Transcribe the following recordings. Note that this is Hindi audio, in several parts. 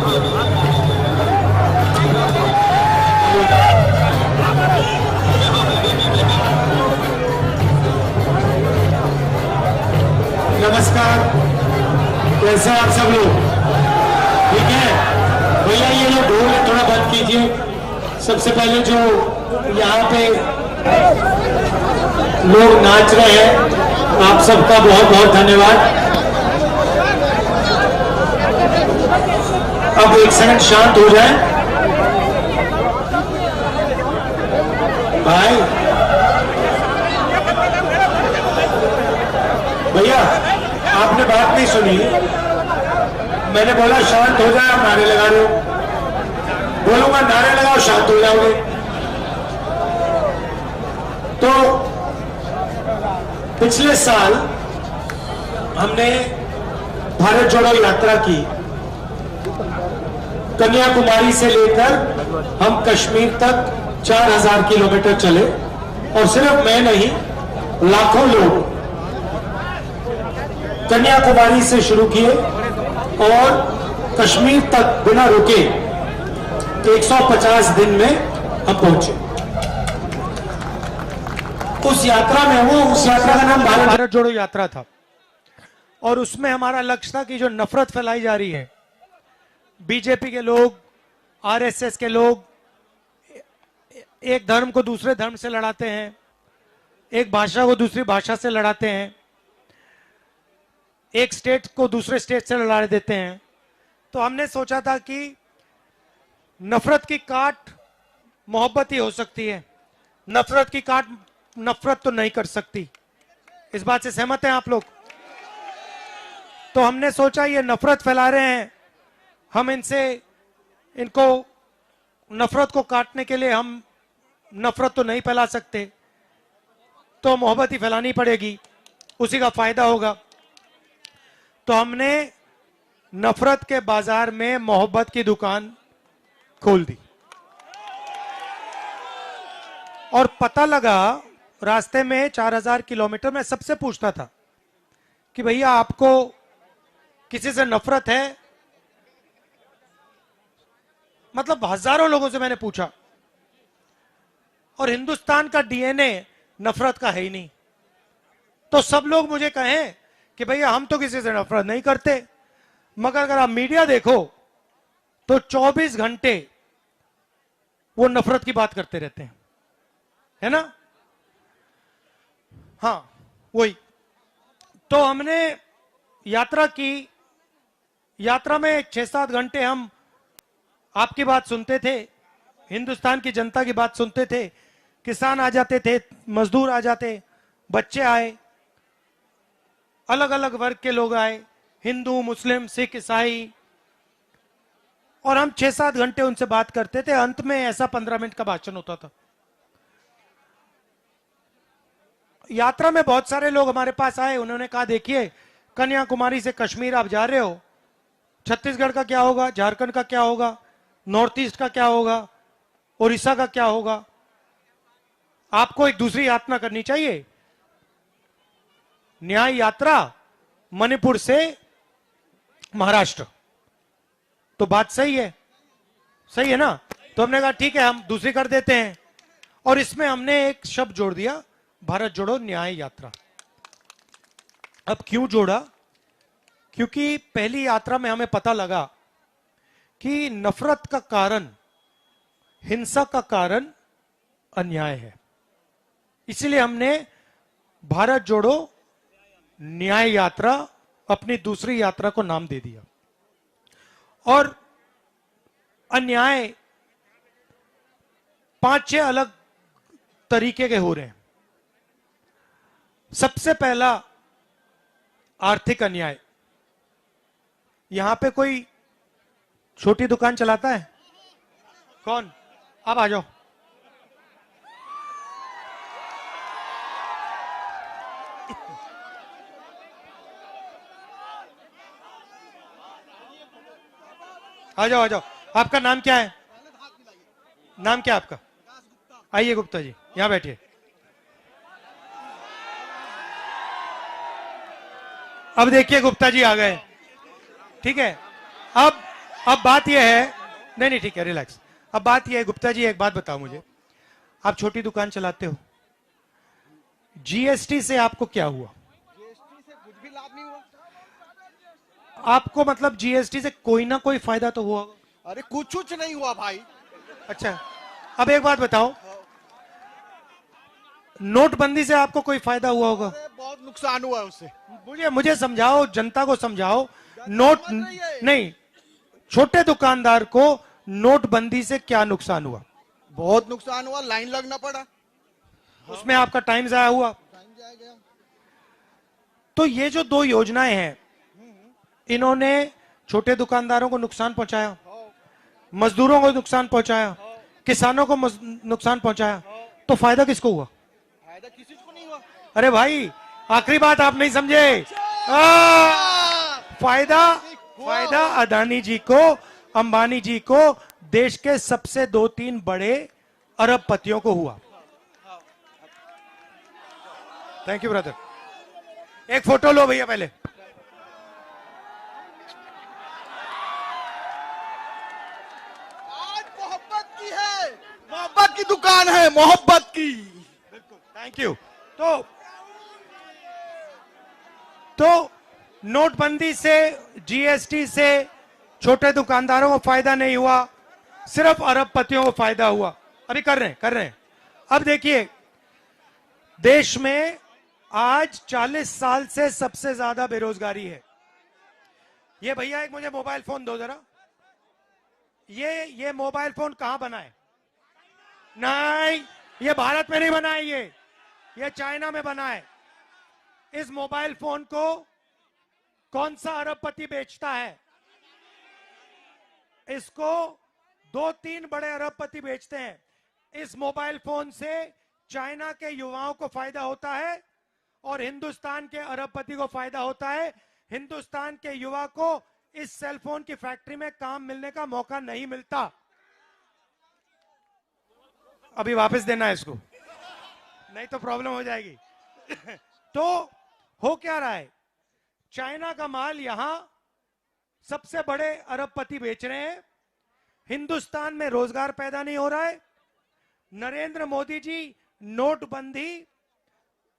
नमस्कार, कैसे आप सब लोग? ठीक है भैया, ये जो ढोल है थोड़ा बंद कीजिए। सबसे पहले जो यहाँ पे लोग नाच रहे हैं, आप सबका बहुत बहुत धन्यवाद। अब एक सेकंड शांत हो जाए भाई। भैया आपने बात नहीं सुनी, मैंने बोला शांत हो जाए, आप नारे लगा रहे हो। बोलूंगा नारे लगाओ, शांत हो जाओगे। तो पिछले साल हमने भारत जोड़ो यात्रा की। कन्याकुमारी से लेकर हम कश्मीर तक 4000 किलोमीटर चले, और सिर्फ मैं नहीं, लाखों लोग कन्याकुमारी से शुरू किए और कश्मीर तक बिना रुके 150 दिन में हम पहुंचे। उस यात्रा में उस यात्रा का नाम भारत जोड़ो यात्रा था, और उसमें हमारा लक्ष्य था कि जो नफरत फैलाई जा रही है, बीजेपी के लोग, आरएसएस के लोग एक धर्म को दूसरे धर्म से लड़ाते हैं, एक भाषा को दूसरी भाषा से लड़ाते हैं, एक स्टेट को दूसरे स्टेट से लड़ा देते हैं। तो हमने सोचा था कि नफरत की काट मोहब्बत ही हो सकती है, नफरत की काट नफरत तो नहीं कर सकती। इस बात से सहमत हैं आप लोग? तो हमने सोचा ये नफरत फैला रहे हैं, हम इनको नफरत को काटने के लिए हम नफरत तो नहीं फैला सकते, तो मोहब्बत ही फैलानी पड़ेगी, उसी का फायदा होगा। तो हमने नफरत के बाजार में मोहब्बत की दुकान खोल दी, और पता लगा रास्ते में 4000 किलोमीटर में सबसे पूछता था कि भैया आपको किसी से नफरत है? मतलब हजारों लोगों से मैंने पूछा, और हिंदुस्तान का डीएनए नफरत का है ही नहीं। तो सब लोग मुझे कहें कि भैया हम तो किसी से नफरत नहीं करते, मगर अगर आप मीडिया देखो तो 24 घंटे वो नफरत की बात करते रहते हैं, है ना? हाँ, वही। तो हमने यात्रा की, यात्रा में 6-7 घंटे हम आपकी बात सुनते थे, हिंदुस्तान की जनता की बात सुनते थे। किसान आ जाते थे, मजदूर आ जाते, बच्चे आए, अलग अलग वर्ग के लोग आए, हिंदू, मुस्लिम, सिख, ईसाई, और हम 6-7 घंटे उनसे बात करते थे। अंत में ऐसा 15 मिनट का भाषण होता था। यात्रा में बहुत सारे लोग हमारे पास आए, उन्होंने कहा देखिए कन्याकुमारी से कश्मीर आप जा रहे हो, छत्तीसगढ़ का क्या होगा, झारखंड का क्या होगा, नॉर्थ ईस्ट का क्या होगा, उड़ीसा का क्या होगा, आपको एक दूसरी यात्रा करनी चाहिए। न्याय यात्रा मणिपुर से महाराष्ट्र, तो बात सही है, सही है ना? तो हमने कहा ठीक है, हम दूसरी कर देते हैं, और इसमें हमने एक शब्द जोड़ दिया, भारत जोड़ो न्याय यात्रा। अब क्यों जोड़ा? क्योंकि पहली यात्रा में हमें पता लगा कि नफरत का कारण, हिंसा का कारण अन्याय है। इसीलिए हमने भारत जोड़ो न्याय यात्रा अपनी दूसरी यात्रा को नाम दे दिया। और अन्याय 5-6 अलग तरीके के हो रहे हैं। सबसे पहला आर्थिक अन्याय। यहां पे कोई छोटी दुकान चलाता है? कौन? आप आ जाओ। आ जाओ, आ जाओ। आपका नाम क्या है? नाम क्या है आपका? आइए गुप्ता जी, यहां बैठिए। अब देखिए गुप्ता जी आ गए, ठीक है। अब अब बात यह है, नहीं नहीं ठीक है, रिलैक्स। अब बात यह है, गुप्ता जी एक बात बताओ मुझे, आप छोटी दुकान चलाते हो, जीएसटी से आपको क्या हुआ? जीएसटी से कुछ भी लाभ नहीं हुआ। आपको मतलब जीएसटी से कोई ना कोई फायदा तो हुआ होगा। अरे कुछ नहीं हुआ भाई। अच्छा, अब एक बात बताओ, नोटबंदी से आपको कोई फायदा हुआ होगा? अरे बहुत नुकसान हुआ है उससे। मुझे मुझे समझाओ, जनता को समझाओ। नोट नहीं, छोटे दुकानदार को नोटबंदी से क्या नुकसान हुआ? बहुत नुकसान हुआ, लाइन लगना पड़ा। उसमें आपका टाइम जाया हुआ। टाइम जाया गया। तो ये जो दो योजनाएं हैं, इन्होंने छोटे दुकानदारों को नुकसान पहुंचाया, मजदूरों को नुकसान पहुंचाया, किसानों को नुकसान पहुंचाया, तो फायदा किसको हुआ? फायदा किसी को नहीं हुआ। अरे भाई, आखिरी बात आप नहीं समझे। फायदा फायदा अदानी जी को, अंबानी जी को, देश के सबसे 2-3 बड़े अरबपतियों को हुआ। Thank you brother. एक फोटो लो भैया पहले। आज मोहब्बत की है, मोहब्बत की दुकान है, मोहब्बत की। बिल्कुल, थैंक यू। तो नोटबंदी से, जीएसटी से छोटे दुकानदारों को फायदा नहीं हुआ, सिर्फ अरबपतियों को फायदा हुआ। अभी कर रहे हैं। अब देखिए, देश में आज 40 साल से सबसे ज्यादा बेरोजगारी है। ये भैया एक मुझे मोबाइल फोन दो जरा। ये मोबाइल फोन कहां बना है? नहीं, ये भारत में नहीं बना है, ये चाइना में बना है। इस मोबाइल फोन को कौन सा अरबपति बेचता है? इसको 2-3 बड़े अरबपति बेचते हैं। इस मोबाइल फोन से चाइना के युवाओं को फायदा होता है और हिंदुस्तान के अरबपति को फायदा होता है। हिंदुस्तान के युवा को इस सेलफोन की फैक्ट्री में काम मिलने का मौका नहीं मिलता। अभी वापस देना है इसको, नहीं तो प्रॉब्लम हो जाएगी। तो हो क्या रहा है, चाइना का माल यहां सबसे बड़े अरबपति बेच रहे हैं, हिंदुस्तान में रोजगार पैदा नहीं हो रहा है। नरेंद्र मोदी जी नोटबंदी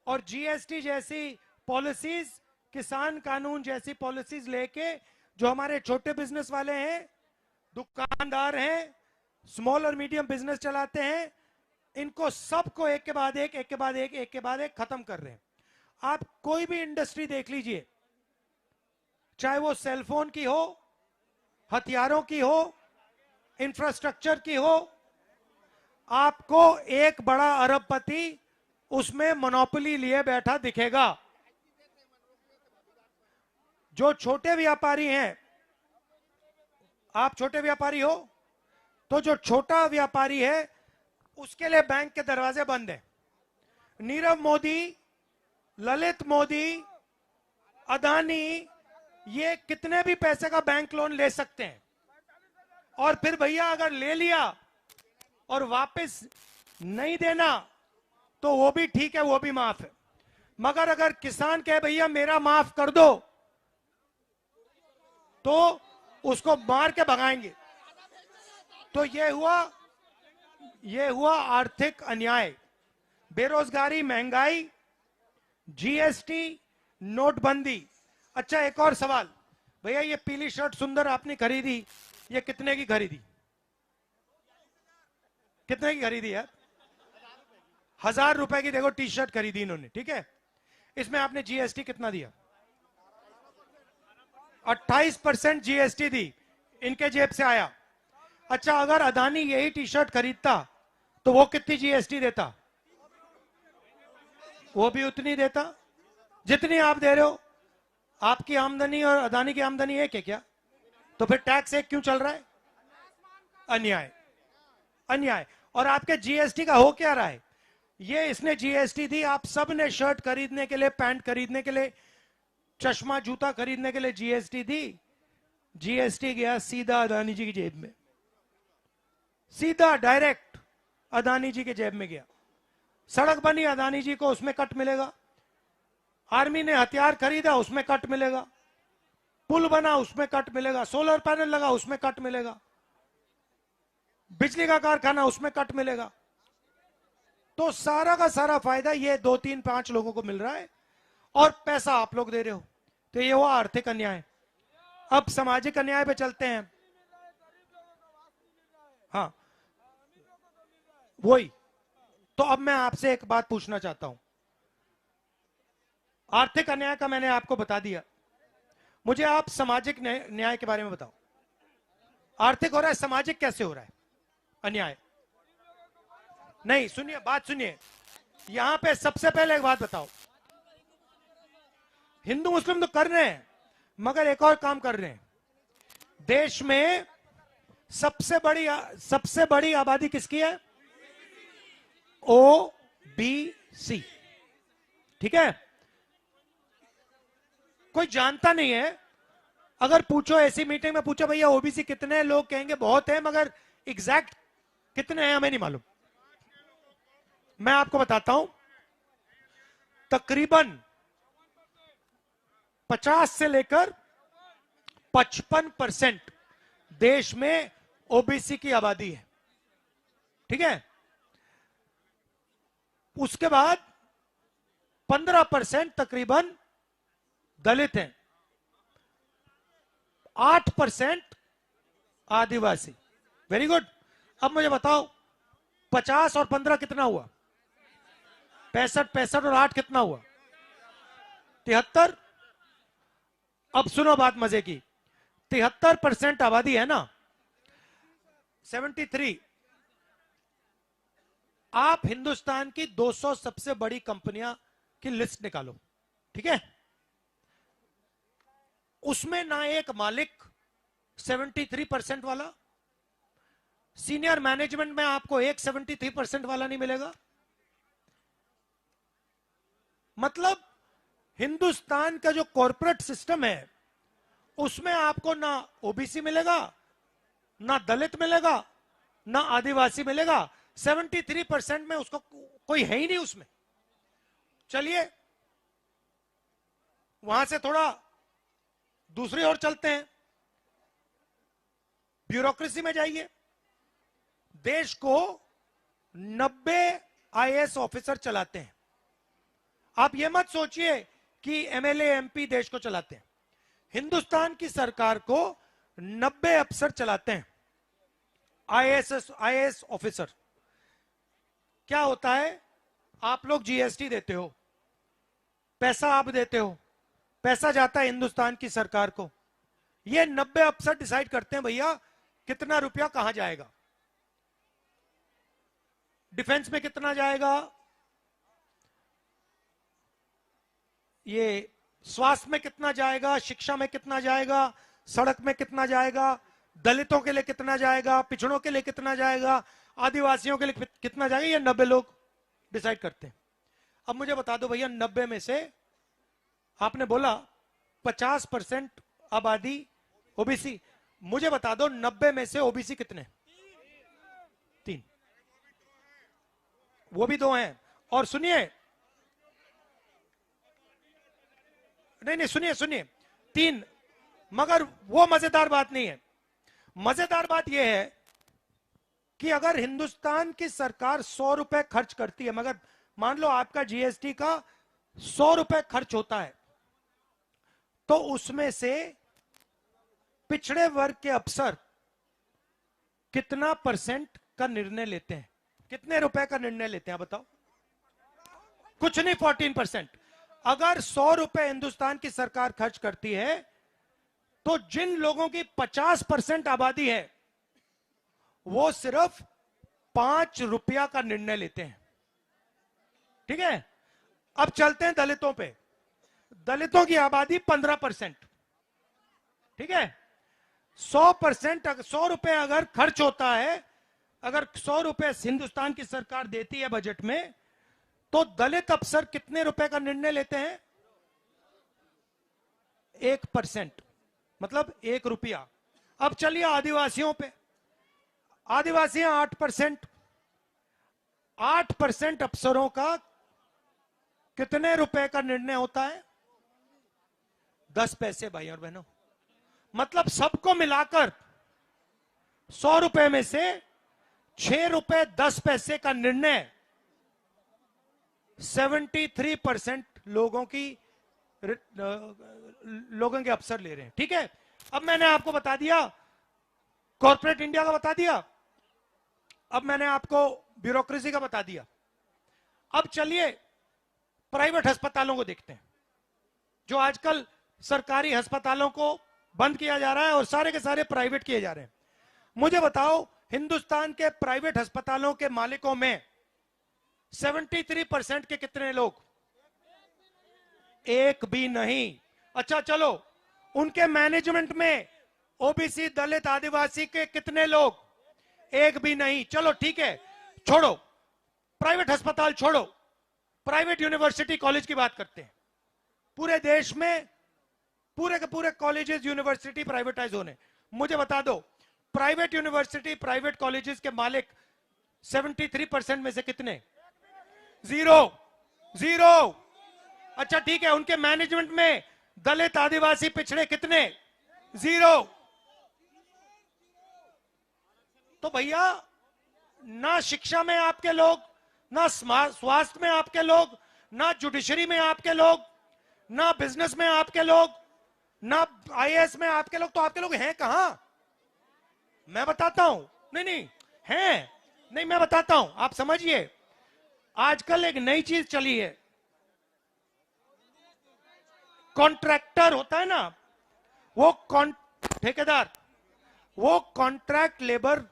और जीएसटी जैसी पॉलिसीज, किसान कानून जैसी पॉलिसीज लेके जो हमारे छोटे बिजनेस वाले हैं, दुकानदार हैं, स्मॉल और मीडियम बिजनेस चलाते हैं, इनको सबको एक के बाद एक खत्म कर रहे हैं। आप कोई भी इंडस्ट्री देख लीजिए, चाहे वो सेलफोन की हो, हथियारों की हो, इंफ्रास्ट्रक्चर की हो, आपको एक बड़ा अरबपति उसमें मोनोपोली लिए बैठा दिखेगा। जो छोटे व्यापारी हैं, आप छोटे व्यापारी हो, तो जो छोटा व्यापारी है उसके लिए बैंक के दरवाजे बंद हैं। नीरव मोदी, ललित मोदी, अदानी, ये कितने भी पैसे का बैंक लोन ले सकते हैं, और फिर भैया अगर ले लिया और वापस नहीं देना तो वो भी ठीक है, वो भी माफ है। मगर अगर किसान कहे भैया मेरा माफ कर दो, तो उसको मार के भगाएंगे। तो ये हुआ आर्थिक अन्याय, बेरोजगारी, महंगाई, जीएसटी, नोटबंदी। अच्छा, एक और सवाल भैया, ये पीली शर्ट सुंदर आपने खरीदी, ये कितने की खरीदी? कितने की खरीदी यार? 1000 रुपए की देखो टी शर्ट खरीदी इन्होंने, ठीक है। इसमें आपने जीएसटी कितना दिया? 28% जीएसटी दी, इनके जेब से आया। अच्छा, अगर अदानी यही टी शर्ट खरीदता तो वो कितनी जीएसटी देता? वो भी उतनी देता जितनी आप दे रहे हो। आपकी आमदनी और अदानी की आमदनी एक है क्या? तो फिर टैक्स एक क्यों चल रहा है? अन्याय, अन्याय। और आपके जीएसटी का हो क्या रहा है? ये इसने जीएसटी दी, आप सब ने शर्ट खरीदने के लिए, पैंट खरीदने के लिए, चश्मा जूता खरीदने के लिए जीएसटी दी। जीएसटी गया सीधा अदानी जी की जेब में, सीधा डायरेक्ट अदानी जी के जेब में गया। सड़क बनी अदानी जी को, उसमें कट मिलेगा। आर्मी ने हथियार खरीदा, उसमें कट मिलेगा। पुल बना उसमें कट मिलेगा, सोलर पैनल लगा उसमें कट मिलेगा, बिजली का कारखाना उसमें कट मिलेगा। तो सारा का सारा फायदा ये 2 3 5 लोगों को मिल रहा है और पैसा आप लोग दे रहे हो। तो ये हुआ आर्थिक अन्याय। अब सामाजिक अन्याय पे चलते हैं। हाँ, वही। तो अब मैं आपसे एक बात पूछना चाहता हूं। आर्थिक अन्याय का मैंने आपको बता दिया, मुझे आप सामाजिक न्याय के बारे में बताओ। आर्थिक हो रहा है, सामाजिक कैसे हो रहा है अन्याय? नहीं, सुनिए, बात सुनिए। यहां पे सबसे पहले एक बात बताओ, हिंदू मुस्लिम तो कर रहे हैं, मगर एक और काम कर रहे हैं। देश में सबसे बड़ी आबादी किसकी है? OBC। ठीक है? कोई जानता नहीं है। अगर पूछो ऐसी मीटिंग में, पूछो भैया ओबीसी कितने हैं, लोग कहेंगे बहुत है, मगर एग्जैक्ट कितने हैं हमें नहीं मालूम। मैं आपको बताता हूं, तकरीबन 50 से लेकर 55% देश में ओबीसी की आबादी है। ठीक है? उसके बाद 15% तकरीबन दलित हैं, 8% आदिवासी। Very good. अब मुझे बताओ 50 और 15 कितना हुआ? 65, 65 और 8 कितना हुआ? 73। अब सुनो बात मजे की, 73% आबादी है ना, 73। आप हिंदुस्तान की 200 सबसे बड़ी कंपनियां की लिस्ट निकालो। ठीक है? उसमें ना एक मालिक 73% वाला, सीनियर मैनेजमेंट में आपको एक 73% वाला नहीं मिलेगा। मतलब हिंदुस्तान का जो कॉरपोरेट सिस्टम है उसमें आपको ना ओबीसी मिलेगा, ना दलित मिलेगा, ना आदिवासी मिलेगा। 73% में उसको कोई है ही नहीं उसमें। चलिए वहां से थोड़ा दूसरी ओर चलते हैं, ब्यूरोक्रेसी में जाइए। देश को 90 आईएएस ऑफिसर चलाते हैं। आप ये मत सोचिए कि एमएलए एमपी देश को चलाते हैं। हिंदुस्तान की सरकार को 90 अफसर चलाते हैं, आईएएस ऑफिसर। क्या होता है? आप लोग जीएसटी देते हो, पैसा आप देते हो, पैसा जाता है हिंदुस्तान की सरकार को। ये 90 अफसर डिसाइड करते हैं भैया कितना रुपया कहां जाएगा, डिफेंस में कितना जाएगा, ये स्वास्थ्य में कितना जाएगा, शिक्षा में कितना जाएगा, सड़क में कितना जाएगा, दलितों के लिए कितना जाएगा, पिछड़ों के लिए कितना जाएगा, आदिवासियों के लिए कितना जाएगा। ये 90 लोग डिसाइड करते हैं। अब मुझे बता दो भैया, 90 में से आपने बोला 50% आबादी ओबीसी, मुझे बता दो 90 में से ओबीसी कितने? 3। वो भी 2 हैं। और सुनिए, नहीं सुनिए सुनिए, 3। मगर वो मजेदार बात नहीं है। मजेदार बात यह है कि अगर हिंदुस्तान की सरकार 100 रुपए खर्च करती है, मगर मान लो आपका जीएसटी का 100 रुपए खर्च होता है, तो उसमें से पिछड़े वर्ग के अफसर कितना % का निर्णय लेते हैं? कितने रुपए का निर्णय लेते हैं बताओ? कुछ नहीं, 14%। अगर 100 रुपए हिंदुस्तान की सरकार खर्च करती है, तो जिन लोगों की 50% आबादी है वो सिर्फ 5 रुपया का निर्णय लेते हैं। ठीक है? अब चलते हैं दलितों पे। दलितों की आबादी 15%। ठीक है? 100%, 100 रुपए अगर खर्च होता है, अगर 100 रुपए हिंदुस्तान की सरकार देती है बजट में, तो दलित अफसर कितने रुपए का निर्णय लेते हैं? 1%, मतलब 1 रुपया। अब चलिए आदिवासियों पे। आदिवासी 8%। 8% अफसरों का कितने रुपए का निर्णय होता है? 10 पैसे भाई और बहनों। मतलब सबको मिलाकर 100 रुपए में से 6 रुपए 10 पैसे का निर्णय 73% लोगों के अफसर ले रहे हैं। ठीक है, अब मैंने आपको बता दिया कॉर्पोरेट इंडिया का, बता दिया, अब मैंने आपको ब्यूरोक्रेसी का बता दिया। अब चलिए प्राइवेट अस्पतालों को देखते हैं, जो आजकल सरकारी अस्पतालों को बंद किया जा रहा है और सारे के सारे प्राइवेट किए जा रहे हैं। मुझे बताओ, हिंदुस्तान के प्राइवेट अस्पतालों के मालिकों में 73% के कितने लोग? एक भी नहीं। अच्छा चलो, उनके मैनेजमेंट में ओबीसी, दलित, आदिवासी के कितने लोग? एक भी नहीं। चलो ठीक है, छोड़ो प्राइवेट अस्पताल, छोड़ो, प्राइवेट यूनिवर्सिटी कॉलेज की बात करते हैं। पूरे देश में पूरे के पूरे कॉलेजेस यूनिवर्सिटी प्राइवेटाइज होने, मुझे बता दो प्राइवेट यूनिवर्सिटी प्राइवेट कॉलेजेस के मालिक 73% में से कितने? Zero, zero. अच्छा ठीक है, उनके मैनेजमेंट में दलित, आदिवासी, पिछड़े कितने? जीरो। तो भैया, ना शिक्षा में आपके लोग, ना स्वास्थ्य में आपके लोग, ना जुडिशरी में आपके लोग, ना बिजनेस में आपके लोग, ना आईएएस में आपके लोग। तो आपके लोग हैं कहां? मैं बताता हूं। नहीं नहीं हैं, नहीं मैं बताता हूं, आप समझिए। आजकल एक नई चीज चली है, कॉन्ट्रैक्टर होता है ना, वो ठेकेदार, वो कॉन्ट्रैक्ट लेबर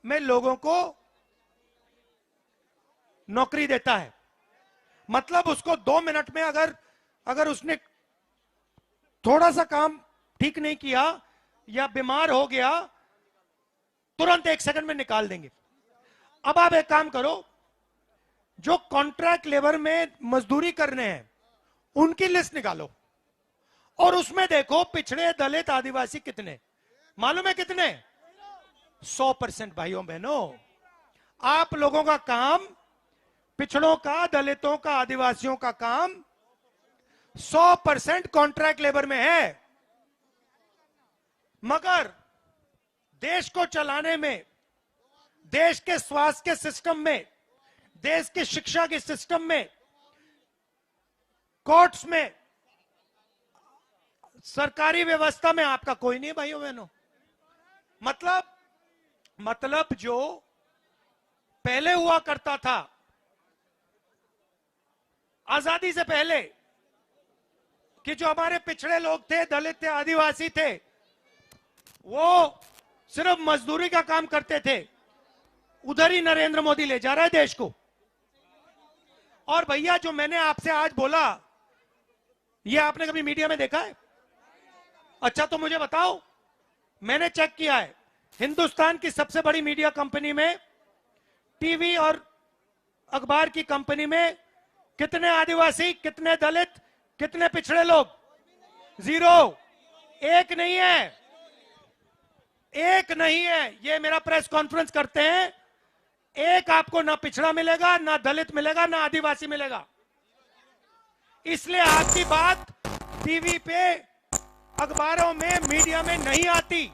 में लोगों को नौकरी देता है। मतलब उसको 2 मिनट में अगर उसने थोड़ा सा काम ठीक नहीं किया या बीमार हो गया, तुरंत 1 सेकंड में निकाल देंगे। अब आप एक काम करो, जो कॉन्ट्रैक्ट लेबर में मजदूरी करने हैं उनकी लिस्ट निकालो और उसमें देखो पिछड़े, दलित, आदिवासी कितने? मालूम है कितने? 100%। भाइयों बहनों, आप लोगों का काम, पिछड़ों का, दलितों का, आदिवासियों का काम 100% कॉन्ट्रैक्ट लेबर में है। मगर देश को चलाने में, देश के स्वास्थ्य के सिस्टम में, देश के शिक्षा के सिस्टम में, कोर्ट्स में, सरकारी व्यवस्था में आपका कोई नहीं है भाइयों बहनों। मतलब जो पहले हुआ करता था, आजादी से पहले, कि जो हमारे पिछड़े लोग थे, दलित थे, आदिवासी थे, वो सिर्फ मजदूरी का काम करते थे, उधर ही नरेंद्र मोदी ले जा रहा है देश को। और भैया, जो मैंने आपसे आज बोला, ये आपने कभी मीडिया में देखा है? अच्छा तो मुझे बताओ, मैंने चेक किया है, हिंदुस्तान की सबसे बड़ी मीडिया कंपनी में, टीवी और अखबार की कंपनी में कितने आदिवासी, कितने दलित, कितने पिछड़े लोग? जीरो। एक नहीं है, एक नहीं है। ये मेरा प्रेस कॉन्फ्रेंस करते हैं, एक आपको ना पिछड़ा मिलेगा, ना दलित मिलेगा, ना आदिवासी मिलेगा। इसलिए आपकी बात टीवी पे, अखबारों में, मीडिया में नहीं आती।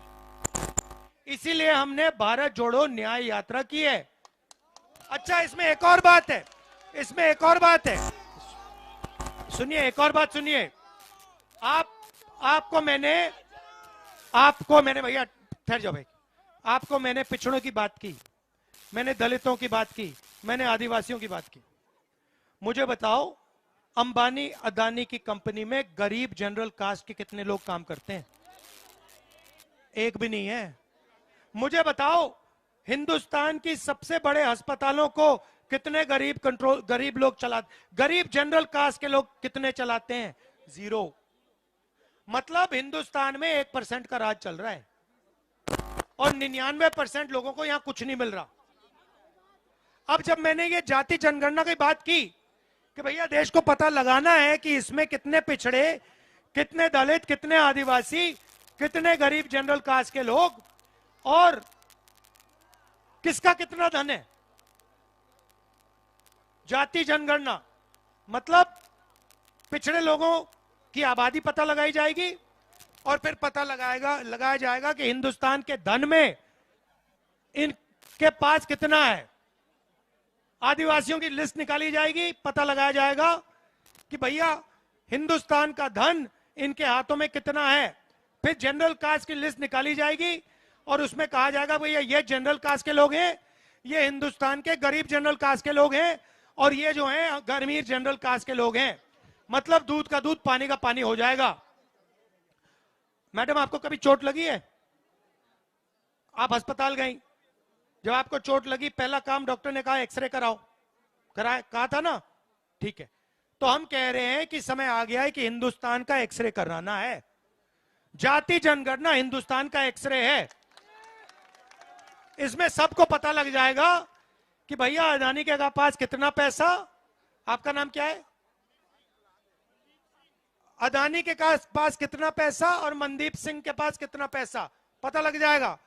इसीलिए हमने भारत जोड़ो न्याय यात्रा की है। अच्छा, इसमें एक और बात है, इसमें एक और बात है, सुनिए, एक और बात सुनिए। आपको मैंने भैया ठहर जाओ भाई, आपको मैंने पिछड़ों की बात की, मैंने दलितों की बात की, मैंने आदिवासियों की बात की। मुझे बताओ, अंबानी अदानी की कंपनी में गरीब जनरल कास्ट के कितने लोग काम करते हैं? एक भी नहीं है। मुझे बताओ, हिंदुस्तान की सबसे बड़े अस्पतालों को कितने गरीब लोग चलाते, गरीब जनरल कास्ट के लोग कितने चलाते हैं? जीरो। मतलब हिंदुस्तान में 1% का राज चल रहा है और 99% लोगों को यहां कुछ नहीं मिल रहा। अब जब मैंने ये जाति जनगणना की बात की कि भैया देश को पता लगाना है कि इसमें कितने पिछड़े, कितने दलित, कितने आदिवासी, कितने गरीब जनरल कास्ट के लोग और किसका कितना धन है, जाति जनगणना मतलब पिछड़े लोगों की आबादी पता लगाई जाएगी, और फिर पता लगाया जाएगा कि हिंदुस्तान के धन में इनके पास कितना है। आदिवासियों की लिस्ट निकाली जाएगी, पता लगाया जाएगा कि भैया हिंदुस्तान का धन इनके हाथों में कितना है। फिर जनरल कास्ट की लिस्ट निकाली जाएगी और उसमें कहा जाएगा भैया ये जनरल कास्ट के लोग हैं, ये हिंदुस्तान के गरीब जनरल कास्ट के लोग हैं, और ये जो हैं अमीर जनरल कास्ट के लोग हैं। मतलब दूध का दूध पानी का पानी हो जाएगा। मैडम, आपको कभी चोट लगी है? आप अस्पताल गई, जब आपको चोट लगी पहला काम डॉक्टर ने कहा एक्सरे कराओ, कहा था ना? ठीक है, तो हम कह रहे हैं कि समय आ गया है कि हिंदुस्तान का एक्सरे कराना है। जाति जनगणना हिंदुस्तान का एक्सरे है। इसमें सबको पता लग जाएगा कि भैया अडानी के पास कितना पैसा। आपका नाम क्या है? अडानी के पास कितना पैसा और मनदीप सिंह के पास कितना पैसा, पता लग जाएगा।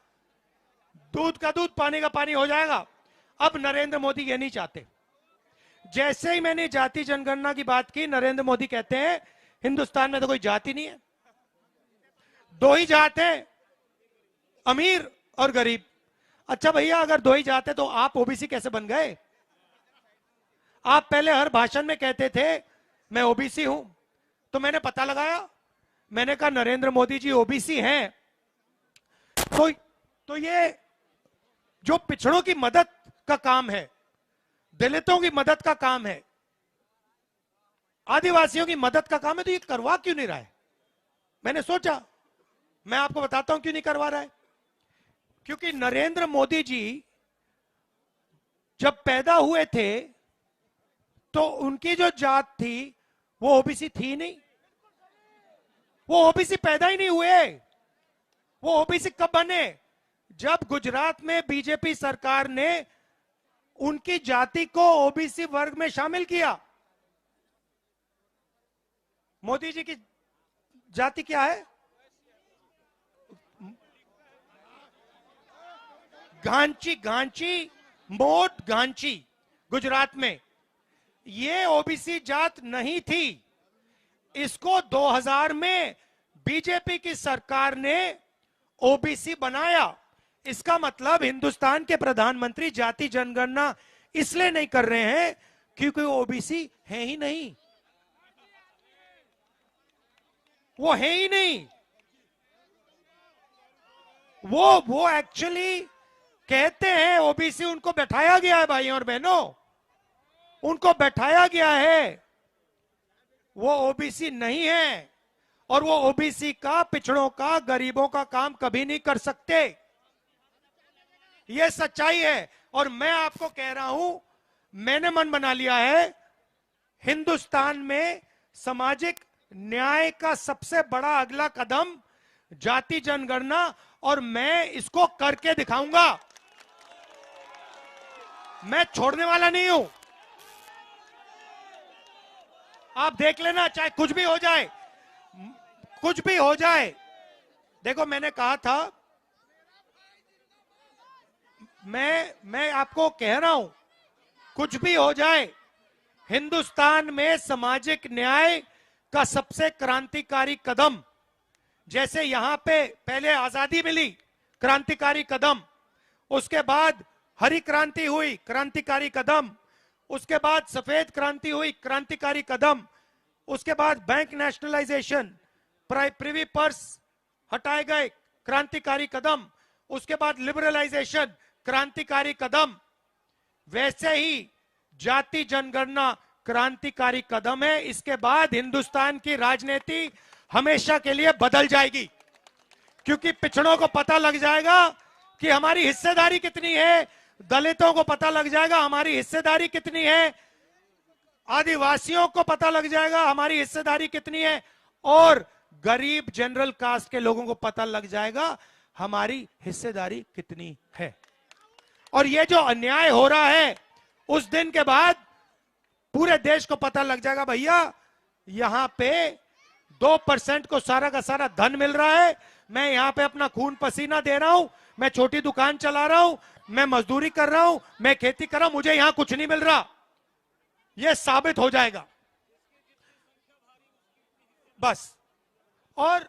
दूध का दूध पानी का पानी हो जाएगा। अब नरेंद्र मोदी ये नहीं चाहते। जैसे ही मैंने जाति जनगणना की बात की, नरेंद्र मोदी कहते हैं हिंदुस्तान में तो कोई जाति नहीं है, दो ही जात है, अमीर और गरीब। अच्छा भैया, अगर दो ही जात है तो आप ओबीसी कैसे बन गए? आप पहले हर भाषण में कहते थे मैं ओबीसी हूं, तो मैंने पता लगाया, मैंने कहा नरेंद्र मोदी जी ओबीसी हैं। तो ये जो पिछड़ों की मदद का काम है, दलितों की मदद का काम है, आदिवासियों की मदद का काम है, तो ये करवा क्यों नहीं रहा है? मैंने सोचा, मैं आपको बताता हूं क्यों नहीं करवा रहा है। क्योंकि नरेंद्र मोदी जी जब पैदा हुए थे तो उनकी जो जात थी वो ओबीसी थी नहीं। वो ओबीसी पैदा ही नहीं हुए। वो ओबीसी कब बने? जब गुजरात में बीजेपी सरकार ने उनकी जाति को ओबीसी वर्ग में शामिल किया। मोदी जी की जाति क्या है? गांची, मोट गांची, गुजरात में। ये ओबीसी जात नहीं थी। इसको 2000 में बीजेपी की सरकार ने ओबीसी बनाया। इसका मतलब हिंदुस्तान के प्रधानमंत्री जाति जनगणना इसलिए नहीं कर रहे हैं क्योंकि ओबीसी है ही नहीं। वो है ही नहीं। वो एक्चुअली कहते हैं ओबीसी उनको बैठाया गया है। भाइयों और बहनों, उनको बैठाया गया है। वो ओबीसी नहीं है और वो ओबीसी का, पिछड़ों का, गरीबों का काम कभी नहीं कर सकते। ये सच्चाई है। और मैं आपको कह रहा हूं, मैंने मन बना लिया है, हिंदुस्तान में सामाजिक न्याय का सबसे बड़ा अगला कदम जाति जनगणना, और मैं इसको करके दिखाऊंगा। मैं छोड़ने वाला नहीं हूं। आप देख लेना, चाहे कुछ भी हो जाए, कुछ भी हो जाए। देखो, मैंने कहा था, मैं आपको कह रहा हूं, कुछ भी हो जाए, हिंदुस्तान में सामाजिक न्याय का सबसे क्रांतिकारी कदम, जैसे यहां पे पहले आजादी मिली, क्रांतिकारी कदम, उसके बाद हरी क्रांति हुई, क्रांतिकारी कदम, उसके बाद सफेद क्रांति हुई, क्रांतिकारी कदम, उसके बाद बैंक नेशनलाइजेशन, प्रिवी पर्स हटाए गए, क्रांतिकारी कदम, उसके बाद लिबरलाइजेशन, क्रांतिकारी कदम। वैसे ही जाति जनगणना क्रांतिकारी कदम है। इसके बाद हिंदुस्तान की राजनीति हमेशा के लिए बदल जाएगी, क्योंकि पिछड़ों को पता लग जाएगा कि हमारी हिस्सेदारी कितनी है, दलितों को पता लग जाएगा हमारी हिस्सेदारी कितनी है, आदिवासियों को पता लग जाएगा हमारी हिस्सेदारी कितनी है, और गरीब जनरल कास्ट के लोगों को पता लग जाएगा हमारी हिस्सेदारी कितनी है। और ये जो अन्याय हो रहा है, उस दिन के बाद पूरे देश को पता लग जाएगा, भैया यहां पे 2% को सारा का सारा धन मिल रहा है। मैं यहां पे अपना खून पसीना दे रहा हूं, मैं छोटी दुकान चला रहा हूं, मैं मजदूरी कर रहा हूं, मैं खेती कर रहा हूं, मुझे यहां कुछ नहीं मिल रहा। यह साबित हो जाएगा बस। और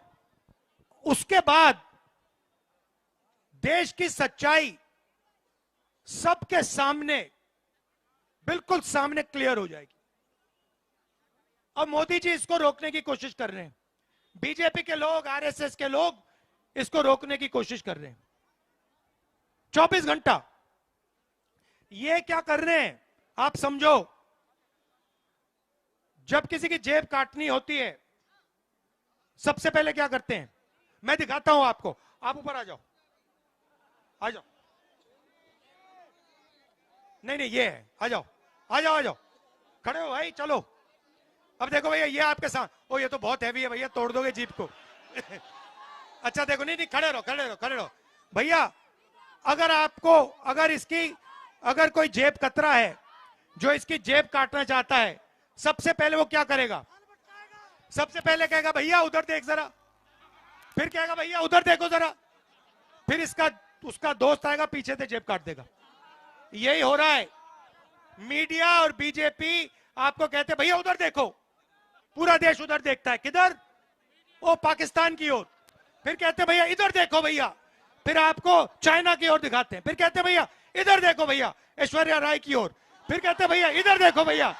उसके बाद देश की सच्चाई सबके सामने, बिल्कुल सामने क्लियर हो जाएगी। अब मोदी जी इसको रोकने की कोशिश कर रहे हैं, बीजेपी के लोग, आरएसएस के लोग इसको रोकने की कोशिश कर रहे हैं। 24 घंटा ये क्या कर रहे हैं आप समझो। जब किसी की जेब काटनी होती है सबसे पहले क्या करते हैं, मैं दिखाता हूं आपको, आप ऊपर आ जाओ, आ जाओ, नहीं नहीं ये है, आ जाओ आ जाओ आ जाओ, खड़े हो भाई, चलो। अब देखो भैया ये आपके साथ, ओ ये तो बहुत हैवी है भैया, तोड़ दोगे जीप को। अच्छा देखो, नहीं नहीं खड़े रहो खड़े रहो खड़े रहो भैया। अगर आपको, अगर इसकी, अगर कोई जेब कतरा है जो इसकी जेब काटना चाहता है, सबसे पहले वो क्या करेगा, सबसे पहले कहेगा भैया उधर देख जरा, फिर कहेगा भैया उधर देखो जरा, फिर इसका उसका दोस्त आएगा पीछे से जेब काट देगा। यही हो रहा है। मीडिया और बीजेपी आपको कहते हैं भैया उधर देखो, पूरा देश उधर देखता है, किधर, वो पाकिस्तान की ओर। फिर कहते हैं भैया इधर देखो भैया, फिर आपको चाइना की ओर दिखाते हैं। फिर कहते हैं भैया इधर देखो भैया, ऐश्वर्या राय की ओर। फिर कहते हैं भैया इधर देखो भैया,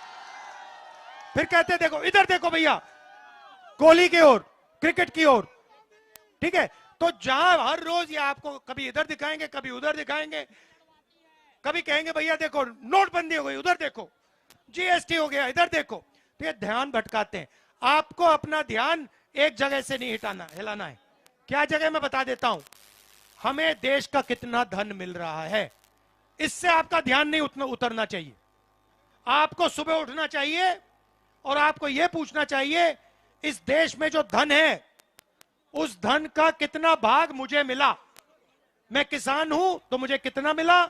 फिर कहते हैं देखो इधर देखो भैया, कोहली की ओर, क्रिकेट की ओर। ठीक है, तो जहां हर रोज ये आपको कभी इधर दिखाएंगे, कभी उधर दिखाएंगे, कभी कहेंगे भैया देखो नोटबंदी हो गई उधर देखो, जीएसटी हो गया इधर देखो, तो ये ध्यान भटकाते हैं। आपको अपना ध्यान एक जगह से नहीं हिलाना है। क्या जगह मैं बता देता हूं, हमें देश का कितना धन मिल रहा है, इससे आपका ध्यान नहीं उतरना चाहिए। आपको सुबह उठना चाहिए और आपको यह पूछना चाहिए इस देश में जो धन है उस धन का कितना भाग मुझे मिला। मैं किसान हूं तो मुझे कितना मिला,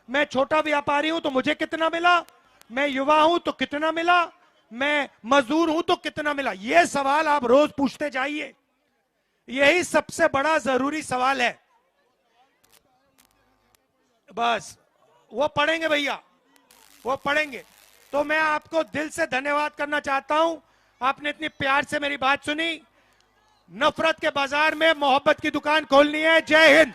मैं छोटा व्यापारी हूं तो मुझे कितना मिला, मैं युवा हूं तो कितना मिला, मैं मजदूर हूं तो कितना मिला। यह सवाल आप रोज पूछते जाइए, यही सबसे बड़ा जरूरी सवाल है। बस वो पढ़ेंगे भैया, वो पढ़ेंगे। तो मैं आपको दिल से धन्यवाद करना चाहता हूं, आपने इतनी प्यार से मेरी बात सुनी। नफरत के बाजार में मोहब्बत की दुकान खोलनी है। जय हिंद।